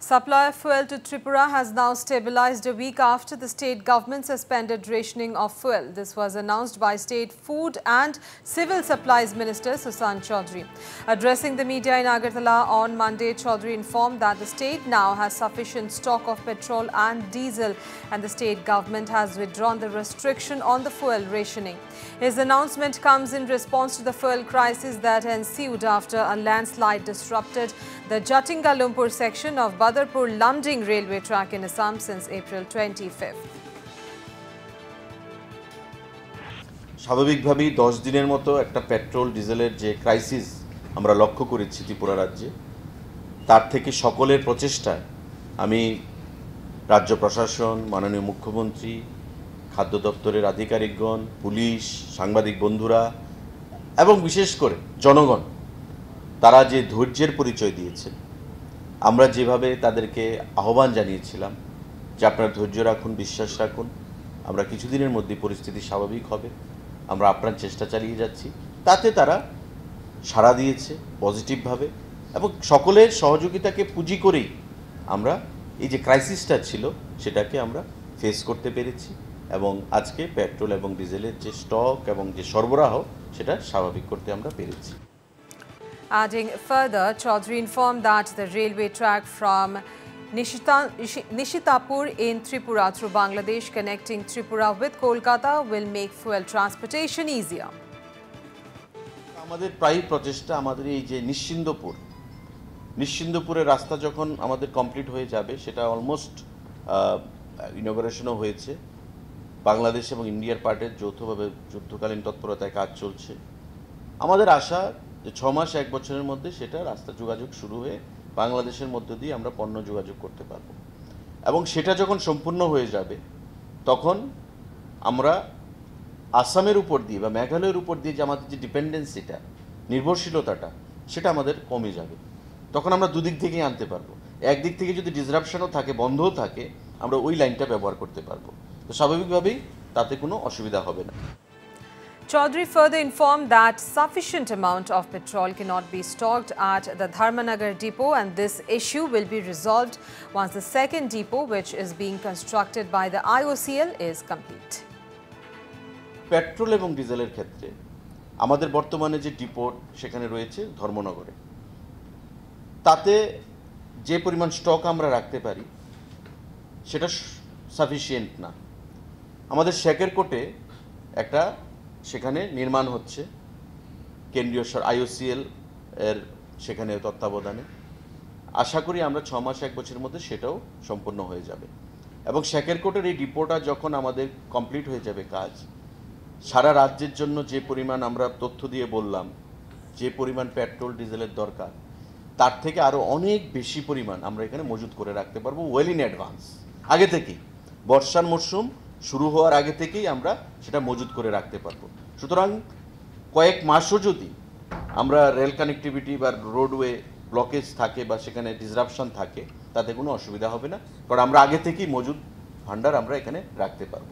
Supply of fuel to Tripura has now stabilized a week after the state government suspended rationing of fuel. This was announced by State Food and Civil Supplies Minister Sushant Chaudhary. Addressing the media in Agartala on Monday, Chaudhary informed that the state now has sufficient stock of petrol and diesel and the state government has withdrawn the restriction on the fuel rationing. His announcement comes in response to the fuel crisis that ensued after a landslide disrupted the Jatinga-Lumpur section of Badarpur-Lamding railway track in Assam since April 25th. স্বাভাবিকভাবেই 10 দিনের মতো একটা petrol ডিজেলের যে crisis আমরা লক্ষ্য করেছি ত্রিপুরা রাজ্যে, তার থেকে সকলের প্রচেষ্টায় আমি রাজ্য প্রশাসন, মাননীয় মুখ্যমন্ত্রী, খাদ্য দপ্তরের আধিকারিকগণ, পুলিশ, সাংবাদিক বন্ধুরা এবং বিশেষ করে জনগণ, তারা যে ধৈর্যের পরিচয় দিয়েছেন, আমরা যেভাবে তাদেরকে আহ্বান জানিয়েছিলাম যে আপনারা ধৈর্য রাখুন, বিশ্বাস রাখুন, আমরা কিছুদিনের মধ্যে পরিস্থিতি স্বাভাবিক হবে, আমরা আপ্রাণ চেষ্টা চালিয়ে যাচ্ছি, তাতে তারা সাড়া দিয়েছে পজিটিভভাবে এবং সকলের সহযোগিতাকে পুঁজি করেই আমরা এই যে ক্রাইসিসটা ছিল সেটাকে আমরা ফেস করতে পেরেছি এবং আজকে পেট্রোল এবং ডিজেলের যে স্টক এবং যে সরবরাহ সেটা স্বাভাবিক করতে আমরা পেরেছি। Adding further, Chaudhary informed that the railway track from Nishitapur in Tripura through Bangladesh connecting Tripura with Kolkata will make fuel transportation easier. আমাদের প্রায় প্রচেষ্টা আমাদের এই যে নিশ্চিন্দপুরের রাস্তা যখন আমাদের কমপ্লিট হয়ে যাবে, সেটা অলমোস্ট ইনগরেশনও হয়েছে। বাংলাদেশ এবং ইন্ডিয়ার পার্টের যৌথভাবে যুদ্ধকালীন তৎপরতায় কাজ চলছে। আমাদের আশা যে 6 মাস 1 বছরের মধ্যে সেটা রাস্তা যোগাযোগ শুরু হয়ে বাংলাদেশের মধ্য দিয়ে আমরা পণ্য যোগাযোগ করতে পারব এবং সেটা যখন সম্পূর্ণ হয়ে যাবে তখন আমরা আসামের উপর দিয়ে বা মেঘালয়ের উপর দিয়ে যে আমাদের যে ডিপেন্ডেন্সিটা, নির্ভরশীলতাটা, সেটা আমাদের কমে যাবে। তখন আমরা দুদিক থেকেই আনতে পারবো। একদিক থেকে যদি ডিসরাপশনও থাকে, বন্ধও থাকে, আমরা ওই লাইনটা ব্যবহার করতে পারবো। তো স্বাভাবিকভাবেই তাতে কোনো অসুবিধা হবে না। Chaudhary further informed that sufficient amount of petrol cannot be stocked at the Dharmanagar depot and this issue will be resolved once the second depot, which is being constructed by the IOCL, is complete. Petrol এবং ডিজেলের ক্ষেত্রে আমাদের বর্তমানে যে depot সেখানে রয়েছে ধর্মনগরে, তাতে যে পরিমাণ স্টক আমরা রাখতে পারি সেটা সাফিসিয়েন্ট না। আমাদের শেকেরকোটে একটা সেখানে নির্মাণ হচ্ছে কেন্দ্রীয় IOCL এর সেখানে তত্ত্বাবধানে। আশা করি আমরা 6 মাস 1 বছরের মধ্যে সেটাও সম্পূর্ণ হয়ে যাবে এবং শেকেরকোটের এই ডিপোটা যখন আমাদের কমপ্লিট হয়ে যাবে কাজ, সারা রাজ্যের জন্য যে পরিমাণ আমরা তথ্য দিয়ে বললাম, যে পরিমাণ পেট্রোল ডিজেলের দরকার, তার থেকে আরও অনেক বেশি পরিমাণ আমরা এখানে মজুত করে রাখতে পারবো ওয়েল ইন অ্যাডভান্স। আগে থেকেই বর্ষার মরশুম শুরু হওয়ার আগে থেকেই আমরা সেটা মজুত করে রাখতে পারবো। সুতরাং কয়েক মাসও যদি আমরা রেল কানেক্টিভিটি বা রোডওয়ে ব্লকেজ থাকে বা সেখানে ডিসরাপশন থাকে, তাতে কোনো অসুবিধা হবে না, কারণ আমরা আগে থেকেই মজুদ ভাণ্ডার আমরা এখানে রাখতে পারবো।